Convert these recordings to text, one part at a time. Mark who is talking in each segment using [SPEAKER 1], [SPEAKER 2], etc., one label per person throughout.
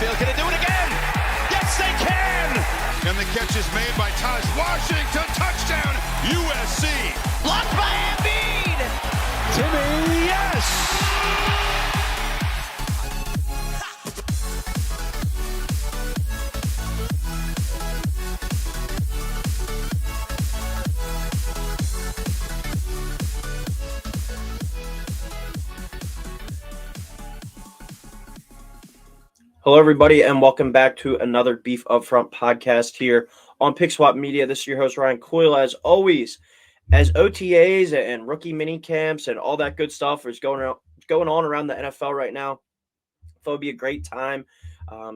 [SPEAKER 1] backfield. Can they do it again? Yes, they can!
[SPEAKER 2] And the catch is made by Taj Washington. Touchdown, USC.
[SPEAKER 1] Blocked by Embiid! Timmy, yes!
[SPEAKER 3] Hello, everybody, and welcome back to another Beef Upfront podcast here on Pick Swap Media. This is your host, Ryan Coyle. As always, as OTAs and rookie mini camps and all that good stuff is going on around the NFL right now, I thought it would be a great time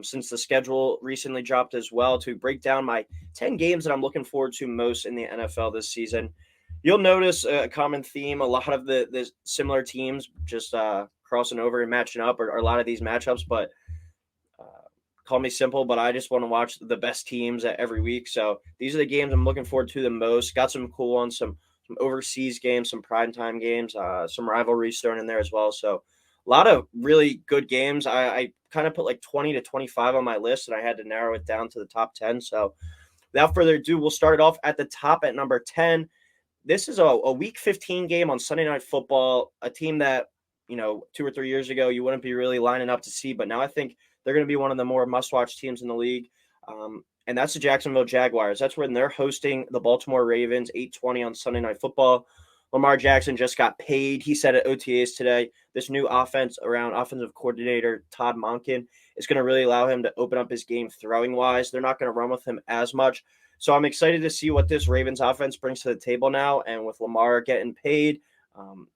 [SPEAKER 3] since the schedule recently dropped as well to break down my 10 games that I'm looking forward to most in the NFL this season. You'll notice a common theme. A lot of the similar teams just crossing over and matching up, or a lot of these matchups, but call me simple, but I just want to watch the best teams every week. So these are the games I'm looking forward to the most. Got some cool ones, some overseas games, some primetime games, some rivalries thrown in there as well. So a lot of really good games. I kind of put like 20 to 25 on my list, and I had to narrow it down to the top 10. So without further ado, we'll start it off at the top at number 10. This is a Week 15 game on Sunday Night Football, a team that, 2 or 3 years ago you wouldn't be really lining up to see, but now I think they're going to be one of the more must-watch teams in the league, and that's the Jacksonville Jaguars. That's when they're hosting the Baltimore Ravens, 8:20 on Sunday Night Football. Lamar Jackson just got paid. He said at OTAs today, this new offense around offensive coordinator Todd Monken is going to really allow him to open up his game throwing-wise. They're not going to run with him as much. So I'm excited to see what this Ravens offense brings to the table now, and with Lamar getting paid,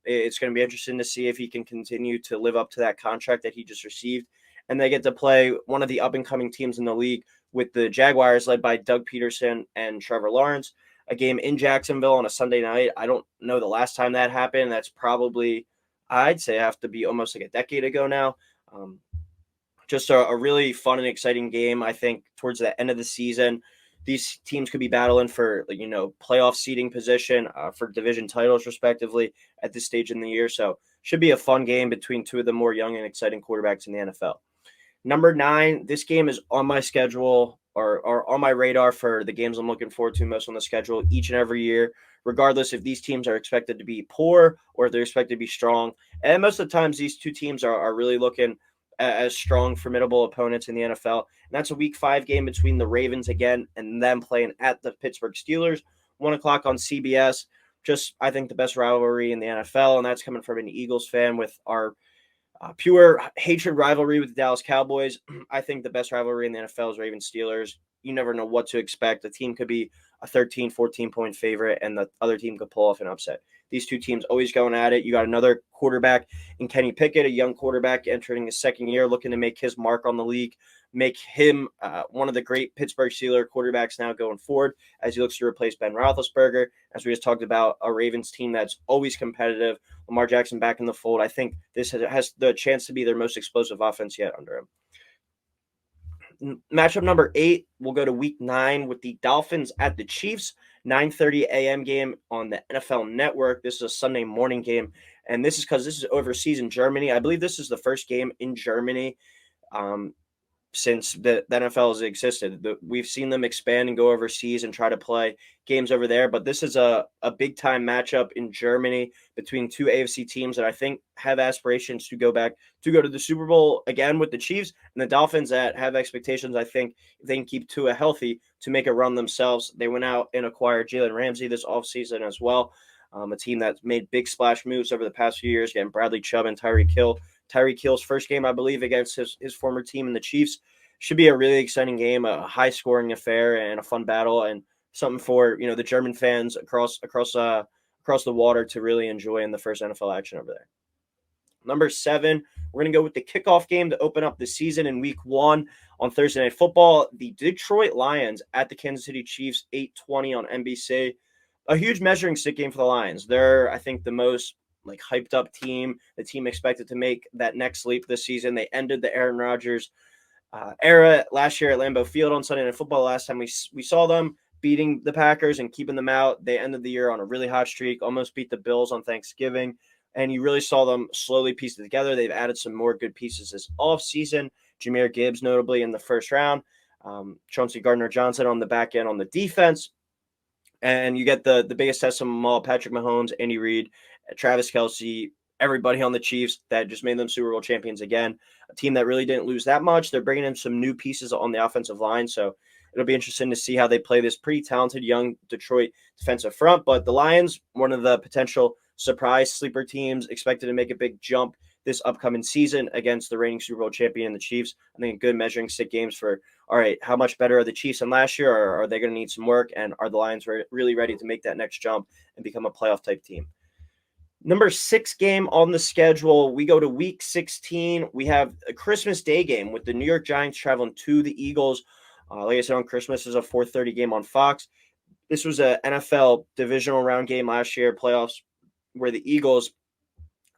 [SPEAKER 3] it's going to be interesting to see if he can continue to live up to that contract that he just received. And they get to play one of the up-and-coming teams in the league with the Jaguars led by Doug Peterson and Trevor Lawrence, a game in Jacksonville on a Sunday night. I don't know the last time that happened. That's probably, I'd say, have to be almost like a decade ago now. Just a really fun and exciting game. I think towards the end of the season, these teams could be battling for, playoff seeding position for division titles, respectively, at this stage in the year. So should be a fun game between two of the more young and exciting quarterbacks in the NFL. Number 9, this game is on my schedule or on my radar for the games I'm looking forward to most on the schedule each and every year, regardless if these teams are expected to be poor or if they're expected to be strong. And most of the times, these two teams are really looking as strong, formidable opponents in the NFL. And that's a Week 5 game between the Ravens again and them playing at the Pittsburgh Steelers, 1 o'clock on CBS. Just, I think, the best rivalry in the NFL, and that's coming from an Eagles fan with our pure hatred rivalry with the Dallas Cowboys. I think the best rivalry in the NFL is Ravens-Steelers. You never know what to expect. The team could be a 13, 14-point favorite, and the other team could pull off an upset. These two teams always going at it. You got another quarterback in Kenny Pickett, a young quarterback entering his second year, looking to make his mark on the league, make him one of the great Pittsburgh Steelers quarterbacks now going forward as he looks to replace Ben Roethlisberger. As we just talked about, a Ravens team that's always competitive. Lamar Jackson back in the fold. I think this has the chance to be their most explosive offense yet under him. Matchup number 8, we'll go to Week 9 with the Dolphins at the Chiefs, 9:30 a.m. game on the NFL Network. This is a Sunday morning game, and this is because this is overseas in Germany. I believe this is the first game in Germany since the NFL has existed. We've seen them expand and go overseas and try to play games over there, but this is a big-time matchup in Germany between two AFC teams that I think have aspirations to go to the Super Bowl again with the Chiefs, and the Dolphins that have expectations, I think, if they can keep Tua healthy, to make a run themselves. They went out and acquired Jalen Ramsey this offseason as well, a team that's made big splash moves over the past few years, getting Bradley Chubb and Tyreek Hill. Tyreek Hill's first game, I believe, against his former team in the Chiefs. Should be a really exciting game, a high-scoring affair, and a fun battle, and something for the German fans across the water to really enjoy in the first NFL action over there. Number 7, we're going to go with the kickoff game to open up the season in Week 1 on Thursday Night Football. The Detroit Lions at the Kansas City Chiefs, 8:20 on NBC. A huge measuring stick game for the Lions. They're, I think, the most hyped up team, the team expected to make that next leap this season. They ended the Aaron Rodgers era last year at Lambeau Field on Sunday Night Football. Last time we saw them beating the Packers and keeping them out. They ended the year on a really hot streak, almost beat the Bills on Thanksgiving, and you really saw them slowly piece it together. They've added some more good pieces this offseason. Jahmyr Gibbs notably in the first round, Chauncey Gardner-Johnson on the back end on the defense. And you get the biggest test of them all, Patrick Mahomes, Andy Reid, Travis Kelce, everybody on the Chiefs that just made them Super Bowl champions again. A team that really didn't lose that much. They're bringing in some new pieces on the offensive line, so it'll be interesting to see how they play this pretty talented young Detroit defensive front. But the Lions, one of the potential surprise sleeper teams, expected to make a big jump this upcoming season against the reigning Super Bowl champion, the Chiefs. I think a good measuring stick games for, all right, how much better are the Chiefs than last year, or are they going to need some work, and are the Lions really ready to make that next jump and become a playoff type team? Number 6 game on the schedule, we go to week 16. We have a Christmas Day game with the New York Giants traveling to the Eagles. Like I said, on Christmas is a 4:30 game on Fox. This was a NFL divisional round game last year, playoffs, where the Eagles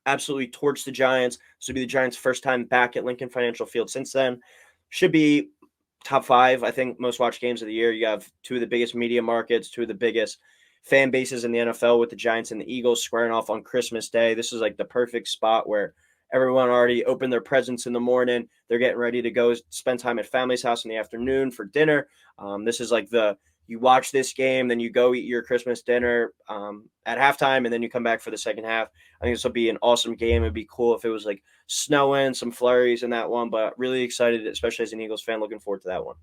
[SPEAKER 3] absolutely torched the Giants. This will be the Giants' first time back at Lincoln Financial Field since then. Should be top 5, I think, most watched games of the year. You have two of the biggest media markets, two of the biggest fan bases in the NFL with the Giants and the Eagles squaring off on Christmas Day. This is like the perfect spot where everyone already opened their presents in the morning. They're getting ready to go spend time at family's house in the afternoon for dinner. This is like you watch this game, then you go eat your Christmas dinner at halftime, and then you come back for the second half. I think this will be an awesome game. It'd be cool if it was like snowing, some flurries in that one, but really excited, especially as an Eagles fan, looking forward to that one.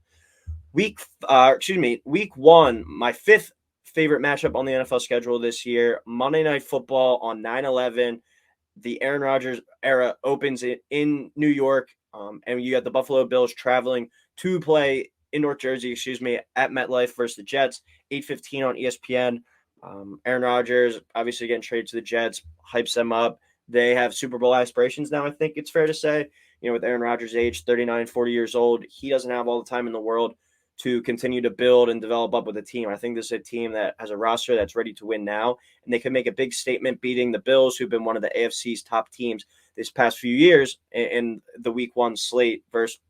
[SPEAKER 3] Week 1, my 5th favorite matchup on the NFL schedule this year, Monday Night Football on 9/11. The Aaron Rodgers era opens in New York, and you got the Buffalo Bills traveling to play in North Jersey, at MetLife versus the Jets, 8:15 on ESPN. Aaron Rodgers obviously getting traded to the Jets, hypes them up. They have Super Bowl aspirations now, I think it's fair to say. With Aaron Rodgers' age, 39, 40 years old, he doesn't have all the time in the world to continue to build and develop up with a team. I think this is a team that has a roster that's ready to win now, and they can make a big statement beating the Bills, who've been one of the AFC's top teams this past few years in the Week 1 slate versus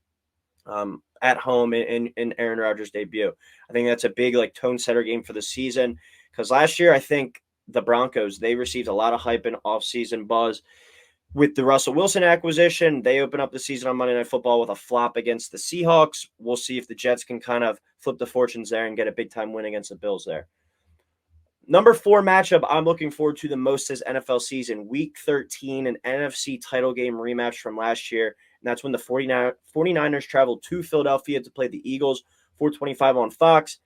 [SPEAKER 3] at home in Aaron Rodgers' debut. I think that's a big tone setter game for the season, because last year I think the Broncos, they received a lot of hype and offseason buzz. With the Russell Wilson acquisition, they open up the season on Monday Night Football with a flop against the Seahawks. We'll see if the Jets can kind of flip the fortunes there and get a big-time win against the Bills there. Number 4 matchup I'm looking forward to the most this NFL season, Week 13, an NFC title game rematch from last year. And that's when the 49ers traveled to Philadelphia to play the Eagles, 4:25 on Fox.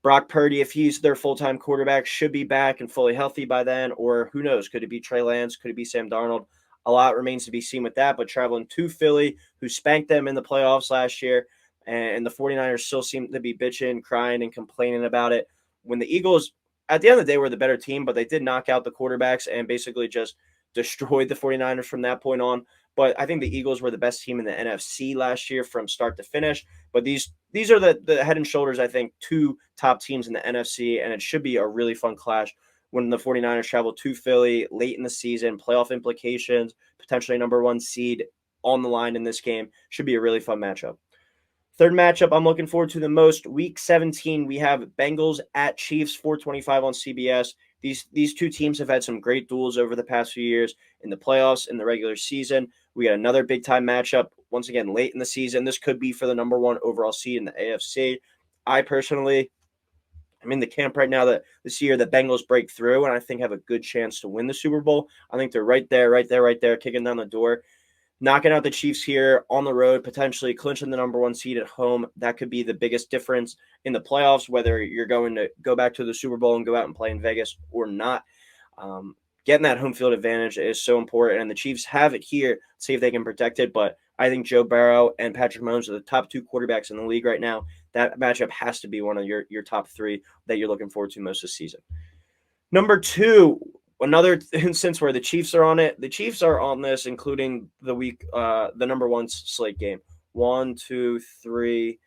[SPEAKER 3] Brock Purdy, if he's their full-time quarterback, should be back and fully healthy by then. Or who knows? Could it be Trey Lance? Could it be Sam Darnold? A lot remains to be seen with that. But traveling to Philly, who spanked them in the playoffs last year, and the 49ers still seem to be bitching, crying, and complaining about it. When the Eagles, at the end of the day, were the better team, but they did knock out the quarterbacks and basically just destroyed the 49ers from that point on. But I think the Eagles were the best team in the NFC last year from start to finish. But these are the head and shoulders, I think, 2 top teams in the NFC, and it should be a really fun clash when the 49ers travel to Philly late in the season, playoff implications, potentially number 1 seed on the line in this game. Should be a really fun matchup. Third matchup I'm looking forward to the most, Week 17, we have Bengals at Chiefs, 4:25 on CBS. These two teams have had some great duels over the past few years in the playoffs, in the regular season. We got another big-time matchup, once again, late in the season. This could be for the number 1 overall seed in the AFC. I personally am in the camp right now that this year the Bengals break through and I think have a good chance to win the Super Bowl. I think they're right there, kicking down the door. Knocking out the Chiefs here on the road, potentially clinching the number 1 seed at home. That could be the biggest difference in the playoffs, whether you're going to go back to the Super Bowl and go out and play in Vegas or not. Getting that home field advantage is so important, and the Chiefs have it here. See if they can protect it, but I think Joe Burrow and Patrick Mahomes are the top 2 quarterbacks in the league right now. That matchup has to be one of your top 3 that you're looking forward to most this season. Number 2, another instance where the Chiefs are on it. The Chiefs are on this, including the number 1 slate game. 1, 2, 3,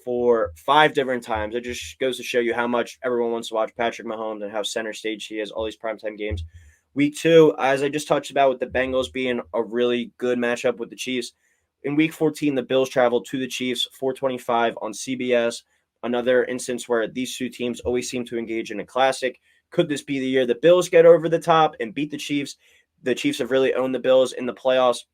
[SPEAKER 3] 4, 5 different times. It just goes to show you how much everyone wants to watch Patrick Mahomes and how center stage he is, all these primetime games. Week 2, as I just touched about with the Bengals being a really good matchup with the Chiefs. In Week 14, the Bills travel to the Chiefs, 4:25 on CBS. Another instance where these 2 teams always seem to engage in a classic. Could this be the year the Bills get over the top and beat the Chiefs? The Chiefs have really owned the Bills in the playoffs.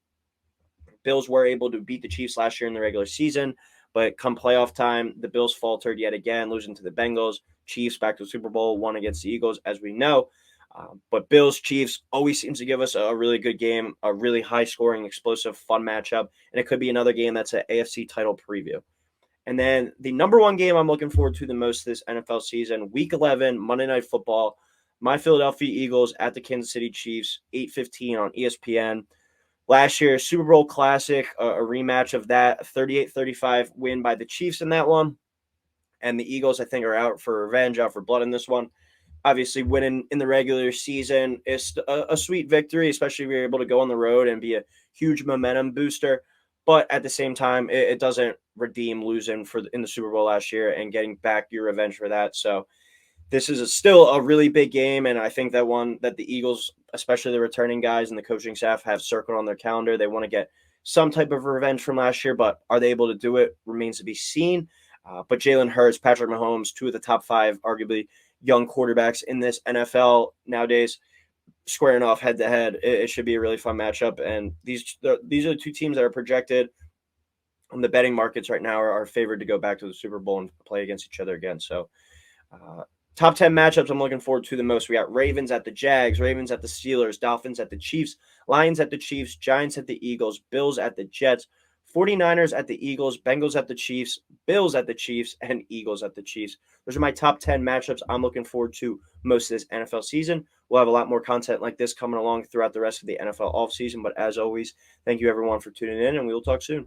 [SPEAKER 3] Bills were able to beat the Chiefs last year in the regular season, but come playoff time, the Bills faltered yet again, losing to the Bengals. Chiefs back to the Super Bowl, won against the Eagles, as we know. But Bills Chiefs always seems to give us a really good game, a really high scoring, explosive, fun matchup, and it could be another game that's an AFC title preview. And then the number one game I'm looking forward to the most this NFL season, Week 11, Monday Night Football. My Philadelphia Eagles at the Kansas City Chiefs, 8:15 on ESPN. Last year, Super Bowl Classic, a rematch of that, 38-35 win by the Chiefs in that one. And the Eagles, I think, are out for revenge, out for blood in this one. Obviously, winning in the regular season is a sweet victory, especially if you're able to go on the road and be a huge momentum booster. But at the same time, it doesn't redeem losing in the Super Bowl last year and getting back your revenge for that. So this is still a really big game, and I think that one that the Eagles, especially the returning guys and the coaching staff, have circled on their calendar. They want to get some type of revenge from last year, but are they able to do it remains to be seen. But Jalen Hurts, Patrick Mahomes, two of the top five, arguably, young quarterbacks in this NFL nowadays, squaring off head to head. It should be a really fun matchup. And these are the two teams that are projected on the betting markets right now are favored to go back to the Super Bowl and play against each other again. So top 10 matchups I'm looking forward to the most. We got Ravens at the Jags, Ravens at the Steelers, Dolphins at the Chiefs, Lions at the Chiefs, Giants at the Eagles, Bills at the Jets, 49ers at the Eagles, Bengals at the Chiefs, Bills at the Chiefs, and Eagles at the Chiefs. Those are my top 10 matchups I'm looking forward to most of this NFL season. We'll have a lot more content like this coming along throughout the rest of the NFL offseason. But as always, thank you everyone for tuning in, and we will talk soon.